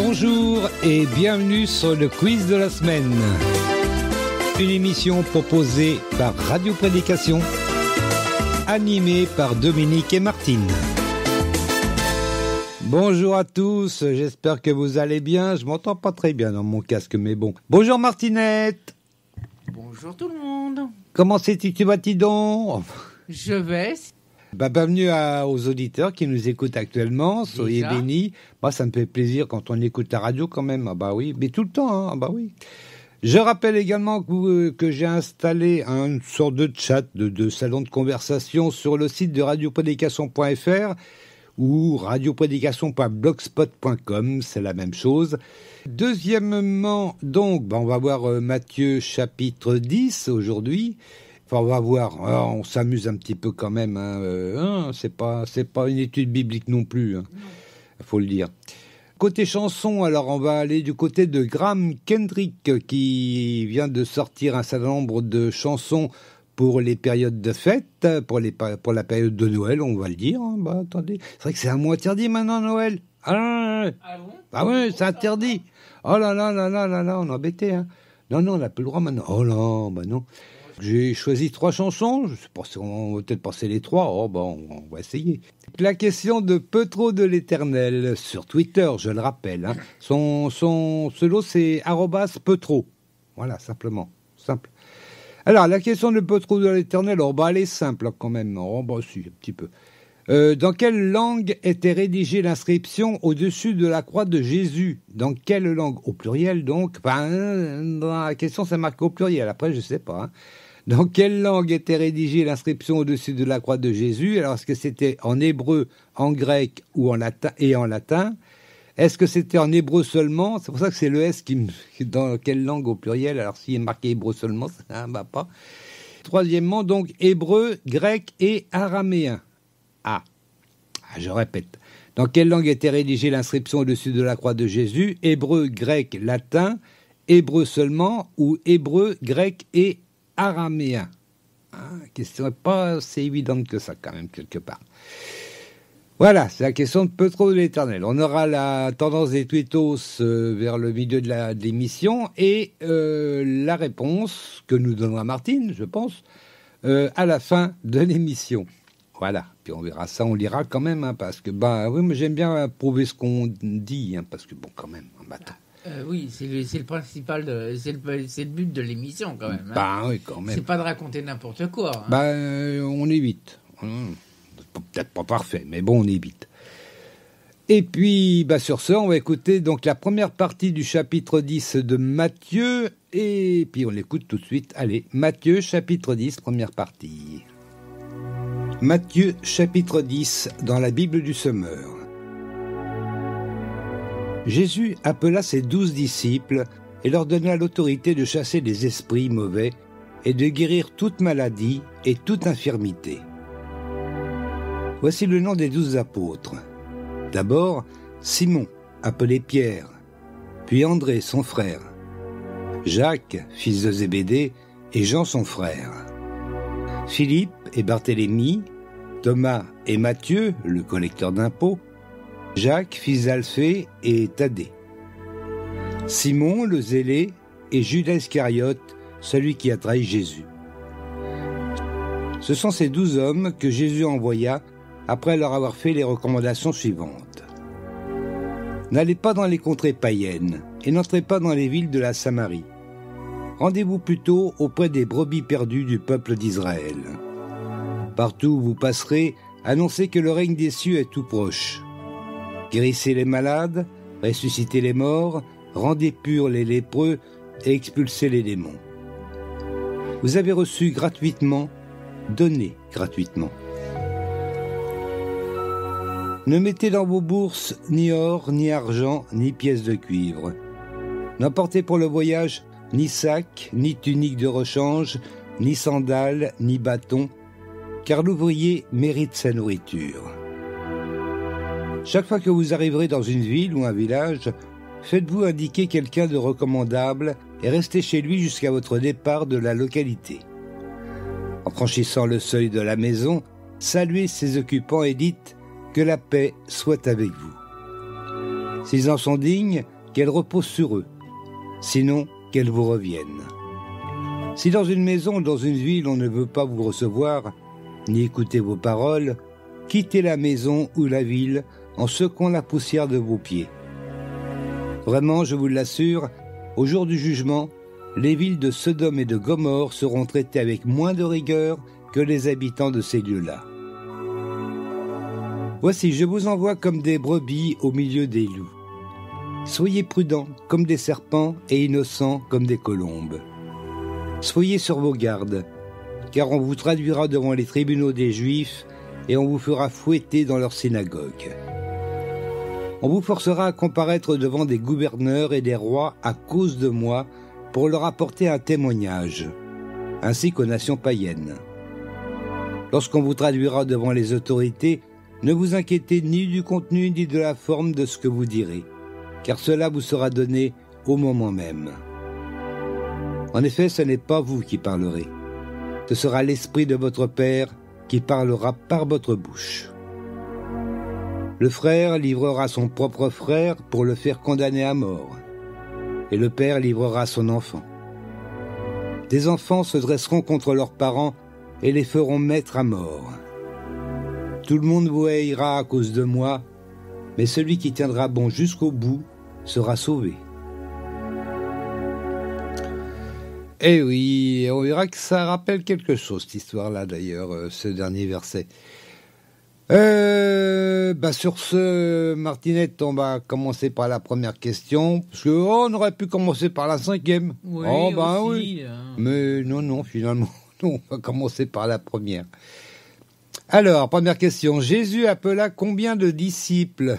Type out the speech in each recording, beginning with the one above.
Bonjour et bienvenue sur le quiz de la semaine. Une émission proposée par Radio Prédication, animée par Dominique et Martine. Bonjour à tous, j'espère que vous allez bien. Je m'entends pas très bien dans mon casque, mais bon. Bonjour Martinette. Bonjour tout le monde. Comment c'est-tu, donc? Je vais. Bienvenue aux auditeurs qui nous écoutent actuellement. Soyez bénis. Moi, ça me fait plaisir quand on écoute la radio quand même. Ah bah oui, mais tout le temps, hein. Ah bah oui. Je rappelle également que j'ai installé une sorte de chat, de salon de conversation sur le site de radioprédication.fr ou radioprédication.blogspot.com, c'est la même chose. Deuxièmement, donc, on va voir Matthieu chapitre 10 aujourd'hui. Enfin, on va voir, on s'amuse un petit peu quand même. C'est pas une étude biblique non plus, hein. Faut le dire. Côté chanson, alors on va aller du côté de Graham Kendrick qui vient de sortir un certain nombre de chansons pour les périodes de fête, pour la période de Noël, on va le dire. Hein. Bah attendez, c'est vrai que c'est un mot interdit maintenant Noël. Ah bon? Ah oui, c'est interdit. Oh là là là là là là, on est embêté. Hein. Non, on n'a plus le droit maintenant. Oh là, bah non. J'ai choisi 3 chansons, je sais pas si on va peut-être passer les 3, on va essayer. La question de Petro de l'Éternel, sur Twitter, je le rappelle, hein. Son pseudo c'est @Petro, voilà, simplement, simple. Alors, la question de Petro de l'Éternel, elle est simple quand même, si, un petit peu. Dans quelle langue était rédigée l'inscription au-dessus de la croix de Jésus? Dans quelle langue? Au pluriel donc, dans la question c'est marqué au pluriel, après je sais pas, hein. Dans quelle langue était rédigée l'inscription au-dessus de la croix de Jésus? Alors, est-ce que c'était en hébreu, en grec ou en latin et en latin? Est-ce que c'était en hébreu seulement? C'est pour ça que c'est le S qui dans quelle langue au pluriel? Alors, s'il est marqué hébreu seulement, ça ne va pas. Troisièmement, donc, hébreu, grec et araméen. Je répète. Dans quelle langue était rédigée l'inscription au-dessus de la croix de Jésus? Hébreu, grec, latin, hébreu seulement ou hébreu, grec et araméen. La question n'est pas assez évidente que ça, quand même, quelque part. Voilà, c'est la question de Petro de l'Éternel. On aura la tendance des tweetos vers le milieu de l'émission et la réponse que nous donnera Martine, je pense, à la fin de l'émission. Voilà, puis on verra ça, on lira quand même, hein, parce que, oui, moi j'aime bien prouver ce qu'on dit, hein, parce que, bon, quand même, un bâton. Oui, c'est le principal, c'est le but de l'émission quand même. Hein. Oui, quand même. C'est pas de raconter n'importe quoi. Hein. On évite. Peut-être pas parfait, mais bon, on évite. Et puis, sur ce, on va écouter donc la première partie du chapitre 10 de Matthieu, et puis on l'écoute tout de suite. Allez, Matthieu, chapitre 10, première partie. Matthieu, chapitre 10, dans la Bible du Semeur. Jésus appela ses 12 disciples et leur donna l'autorité de chasser les esprits mauvais et de guérir toute maladie et toute infirmité. Voici le nom des 12 apôtres. D'abord, Simon, appelé Pierre, puis André, son frère, Jacques, fils de Zébédée, et Jean, son frère, Philippe et Barthélemy, Thomas et Matthieu, le collecteur d'impôts, Jacques, fils d'Alphée, et Thaddée, Simon, le zélé, et Judas Iscariote, celui qui a trahi Jésus. Ce sont ces 12 hommes que Jésus envoya après leur avoir fait les recommandations suivantes. N'allez pas dans les contrées païennes et n'entrez pas dans les villes de la Samarie. Rendez-vous plutôt auprès des brebis perdues du peuple d'Israël. Partout où vous passerez, annoncez que le règne des cieux est tout proche. Guérissez les malades, ressuscitez les morts, rendez purs les lépreux et expulsez les démons. Vous avez reçu gratuitement, donnez gratuitement. Ne mettez dans vos bourses ni or, ni argent, ni pièces de cuivre. N'emportez pour le voyage ni sac, ni tunique de rechange, ni sandales, ni bâton, car l'ouvrier mérite sa nourriture. Chaque fois que vous arriverez dans une ville ou un village, faites-vous indiquer quelqu'un de recommandable et restez chez lui jusqu'à votre départ de la localité. En franchissant le seuil de la maison, saluez ses occupants et dites « Que la paix soit avec vous ». S'ils en sont dignes, qu'elle repose sur eux. Sinon, qu'elle vous revienne. Si dans une maison ou dans une ville on ne veut pas vous recevoir, ni écouter vos paroles, quittez la maison ou la ville en secouant la poussière de vos pieds. Vraiment, je vous l'assure, au jour du jugement, les villes de Sodome et de Gomorrhe seront traitées avec moins de rigueur que les habitants de ces lieux-là. Voici, je vous envoie comme des brebis au milieu des loups. Soyez prudents comme des serpents et innocents comme des colombes. Soyez sur vos gardes, car on vous traduira devant les tribunaux des Juifs et on vous fera fouetter dans leurs synagogues. On vous forcera à comparaître devant des gouverneurs et des rois à cause de moi pour leur apporter un témoignage, ainsi qu'aux nations païennes. Lorsqu'on vous traduira devant les autorités, ne vous inquiétez ni du contenu ni de la forme de ce que vous direz, car cela vous sera donné au moment même. En effet, ce n'est pas vous qui parlerez. Ce sera l'Esprit de votre Père qui parlera par votre bouche. Le frère livrera son propre frère pour le faire condamner à mort, et le père livrera son enfant. Des enfants se dresseront contre leurs parents et les feront mettre à mort. Tout le monde vous haïra à cause de moi, mais celui qui tiendra bon jusqu'au bout sera sauvé. Eh oui, on verra que ça rappelle quelque chose, cette histoire-là d'ailleurs, ce dernier verset. Sur ce, Martinette, on va commencer par la première question, parce qu'on aurait pu commencer par la 5e. Oui, oui. Mais non, finalement, on va commencer par la première. Alors, première question. Jésus appela combien de disciples ?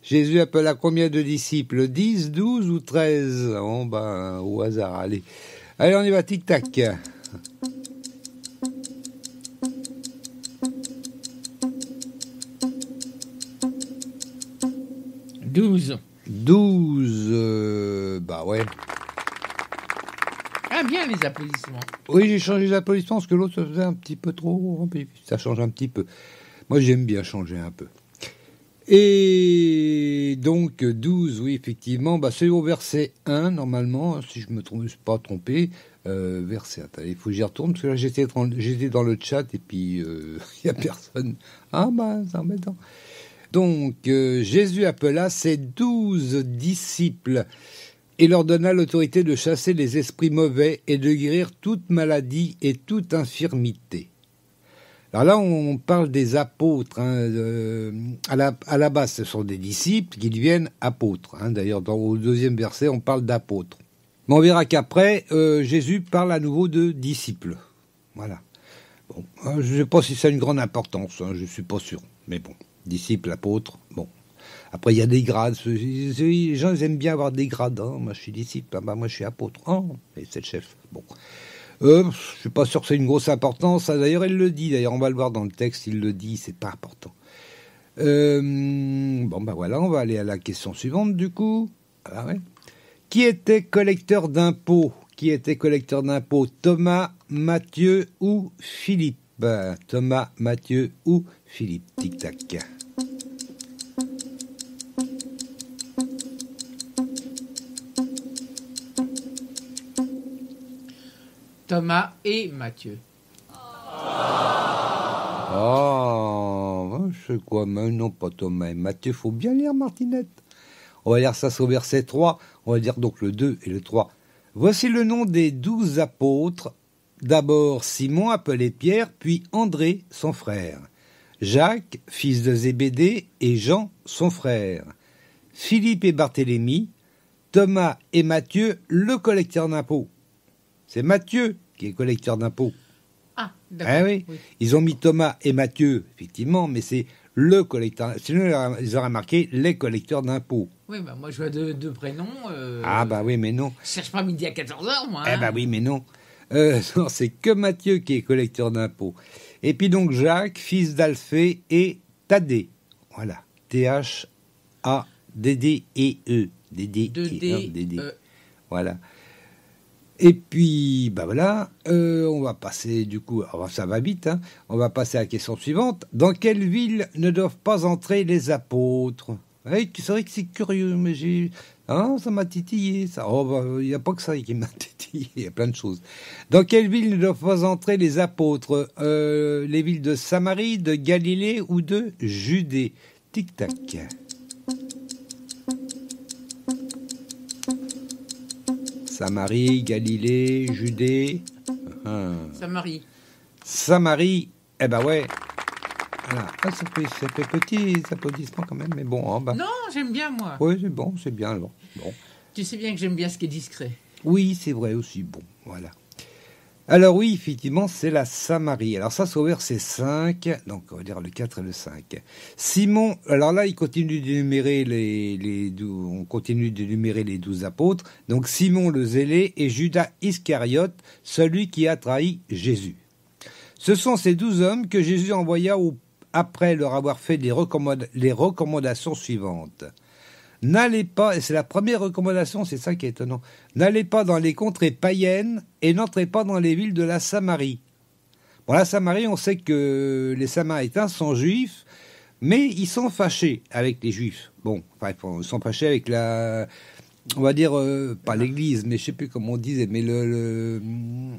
Jésus appela combien de disciples ? 10, 12 ou 13 ? Au hasard, allez. Allez, on y va, tic-tac. 12. 12, ouais. Ah, bien les applaudissements. Oui, j'ai changé les applaudissements parce que l'autre se faisait un petit peu trop. Ça change un petit peu. Moi, j'aime bien changer un peu. Et donc, 12, oui, effectivement, c'est au verset 1, normalement, si je ne me suis pas trompé. Verset, attendez, il faut que j'y retourne, parce que là, j'étais dans le chat, et puis, il n'y a personne. C'est embêtant. Donc, Jésus appela ses 12 disciples et leur donna l'autorité de chasser les esprits mauvais et de guérir toute maladie et toute infirmité. Alors là, on parle des apôtres. À la base, ce sont des disciples qui deviennent apôtres. D'ailleurs, au 2e verset, on parle d'apôtres. Mais on verra qu'après, Jésus parle à nouveau de disciples. Voilà. Bon, je ne sais pas si ça a une grande importance, je ne suis pas sûr. Mais bon, disciples, apôtres, bon. Après, il y a des grades. Les gens ils aiment bien avoir des grades. Moi, je suis disciple. Moi, je suis apôtre. Et c'est le chef. Bon. Je suis pas sûr que c'est une grosse importance. D'ailleurs, il le dit. D'ailleurs, on va le voir dans le texte. Il le dit. C'est pas important. Voilà. On va aller à la question suivante, du coup. Voilà, ouais. Qui était collecteur d'impôts ? Thomas, Matthieu ou Philippe ? Thomas, Matthieu ou Philippe ? Tic-tac. Thomas et Matthieu. Je sais quoi, mais non, pas Thomas et Matthieu. Faut bien lire, Martinette. On va lire ça au verset 3. On va dire donc le 2 et le 3. Voici le nom des 12 apôtres. D'abord Simon, appelé Pierre, puis André, son frère. Jacques, fils de Zébédée, et Jean, son frère. Philippe et Barthélemy. Thomas et Matthieu, le collecteur d'impôts. C'est Matthieu qui est collecteur d'impôts. Ah, d'accord. Ah oui. Ils ont mis Thomas et Matthieu, effectivement, mais c'est le collecteur. Sinon, ils auraient marqué les collecteurs d'impôts. Oui, moi je vois deux prénoms. Oui, mais non. Je cherche pas midi à 14h, moi. Oui, mais non. Non, c'est que Matthieu qui est collecteur d'impôts. Et puis donc Jacques, fils d'Alphée, et Thaddée. Voilà. T-H-A-D-D-E-E. D-D-E. Voilà. Et puis, voilà, on va passer, du coup, ça va vite, on va passer à la question suivante. Dans quelle ville ne doivent pas entrer les apôtres ? Ouais, c'est vrai que c'est curieux, mais ça m'a titillé, ça. Oh, bah, il n'y a pas que ça qui m'a titillé, il y a plein de choses. Dans quelle ville ne doivent pas entrer les apôtres? Les villes de Samarie, de Galilée ou de Judée? Tic-tac. Samarie, Galilée, Judée. Samarie. Samarie, eh ben ouais. Voilà. Ça fait petit applaudissement quand même, mais bon. Oh, bah. Non, j'aime bien, moi. Oui, c'est bon, c'est bien alors. Bon. Tu sais bien que j'aime bien ce qui est discret. Oui, c'est vrai aussi. Bon, voilà. Alors oui, effectivement, c'est la Samarie. Alors ça, c'est au verset 5, donc on va dire le 4 et le 5. Simon, alors là, il continue d'énumérer on continue d'énumérer les 12 apôtres. Donc Simon le Zélé et Judas Iscariote, celui qui a trahi Jésus. Ce sont ces 12 hommes que Jésus envoya après leur avoir fait les recommandations suivantes. N'allez pas, et c'est la première recommandation, c'est ça qui est étonnant, n'allez pas dans les contrées païennes et n'entrez pas dans les villes de la Samarie. Bon, la Samarie, on sait que les Samaritains sont juifs, mais ils sont fâchés avec les juifs. Bon, enfin, ils sont fâchés avec on va dire, pas l'église, mais je sais plus comment on disait, mais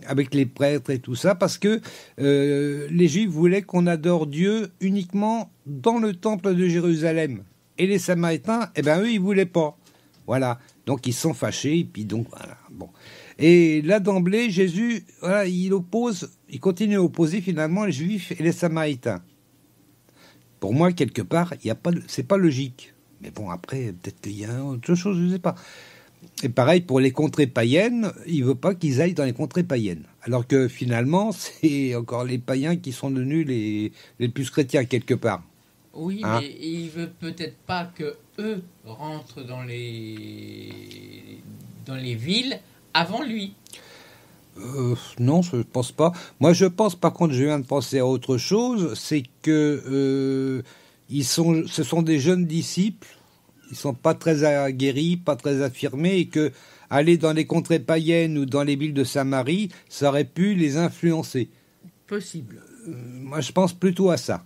avec les prêtres et tout ça, parce que les juifs voulaient qu'on adore Dieu uniquement dans le temple de Jérusalem. Et les Samaritains, eh ben eux, ils voulaient pas. Voilà. Donc ils sont fâchés, et puis donc voilà. Bon. Et là d'emblée, Jésus, voilà, il continue à opposer finalement les Juifs et les Samaritains. Pour moi, quelque part, c'est pas logique. Mais bon, après, peut-être qu'il y a autre chose, je ne sais pas. Et pareil pour les contrées païennes, il veut pas qu'ils aillent dans les contrées païennes. Alors que finalement, c'est encore les païens qui sont devenus les plus chrétiens quelque part. Oui, hein? Mais il veut peut-être pas que eux rentrent dans les villes avant lui. Non, je pense pas. Moi, je pense, par contre, je viens de penser à autre chose, c'est que ce sont des jeunes disciples, ils sont pas très aguerris, pas très affirmés, et que aller dans les contrées païennes ou dans les villes de Samarie, ça aurait pu les influencer. Possible. Moi, je pense plutôt à ça.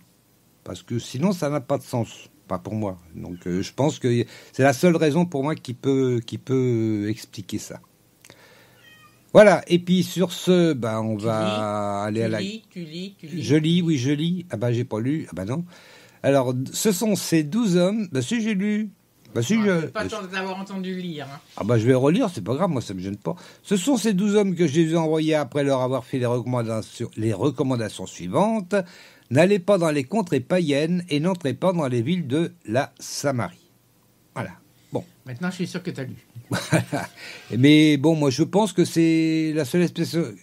Parce que sinon, ça n'a pas de sens. Pas pour moi. Donc, je pense que c'est la seule raison pour moi qui peut expliquer ça. Voilà. Et puis, sur ce, on va aller à la... Tu lis. Je lis, oui, je lis. Ah ben, j'ai pas lu. Ah ben non. Alors, ce sont ces 12 hommes... Ben si, j'ai lu. Ben si, pas le temps d'avoir entendu lire. Hein. Ah ben, je vais relire, c'est pas grave, moi, ça me gêne pas. Ce sont ces 12 hommes que Jésus a envoyés après leur avoir fait les recommandations suivantes. N'allez pas dans les contrées païennes et n'entrez pas dans les villes de la Samarie. Voilà. Bon. Maintenant, je suis sûr que tu as lu. Mais bon, moi, je pense que c'est la seule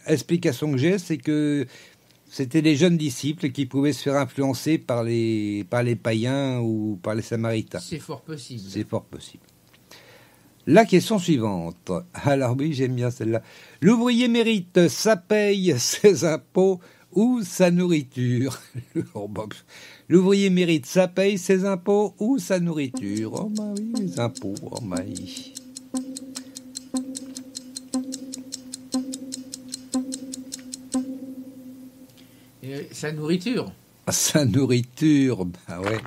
explication que j'ai, c'est que c'était les jeunes disciples qui pouvaient se faire influencer par les païens ou par les Samaritains. C'est fort possible. C'est fort possible. La question suivante. Alors oui, j'aime bien celle-là. L'ouvrier mérite sa paye, ses impôts ou sa nourriture. L'ouvrier mérite sa paye, ses impôts ou sa nourriture. Oh bah oui, les impôts. Oh bah oui. Sa nourriture. Sa nourriture, bah ouais.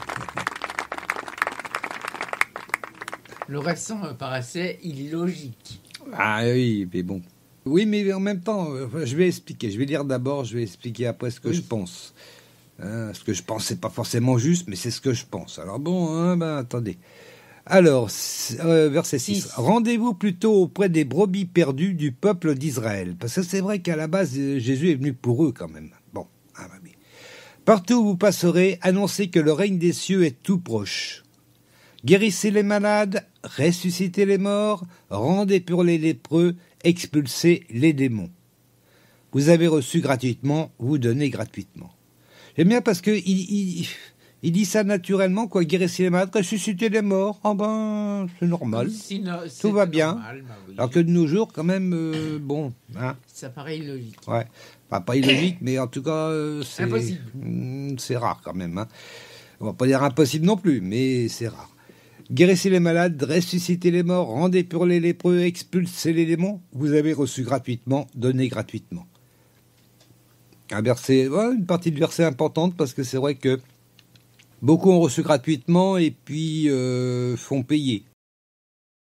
Le restant me paraissait illogique. Ah oui, mais bon. Oui, mais en même temps, je vais expliquer. Je vais lire d'abord, je vais expliquer après ce que je pense. Ce que je pense, c'est pas forcément juste, mais c'est ce que je pense. Alors bon, attendez. Alors, verset 6. Rendez-vous plutôt auprès des brebis perdues du peuple d'Israël. Parce que c'est vrai qu'à la base, Jésus est venu pour eux quand même. Bon, oui. Partout où vous passerez, annoncez que le règne des cieux est tout proche. Guérissez les malades, ressuscitez les morts, rendez purs les lépreux, expulsez les démons. Vous avez reçu gratuitement, vous donnez gratuitement. J'aime bien parce que il dit ça naturellement, quoi. Guérissez les malades, ressuscitez les morts. C'est normal. Tout va bien. Normal, oui. Alors que de nos jours, quand même, bon. Hein. Ça paraît illogique. Ouais. Enfin, pas illogique, mais en tout cas, c'est impossible. C'est rare quand même. Hein. On va pas dire impossible non plus, mais c'est rare. Guérissez les malades, ressuscitez les morts, rendez purs les lépreux, expulsez les démons. Vous avez reçu gratuitement, donnez gratuitement. Un verset, une partie de verset importante parce que c'est vrai que Beaucoup ont reçu gratuitement et puis font payer.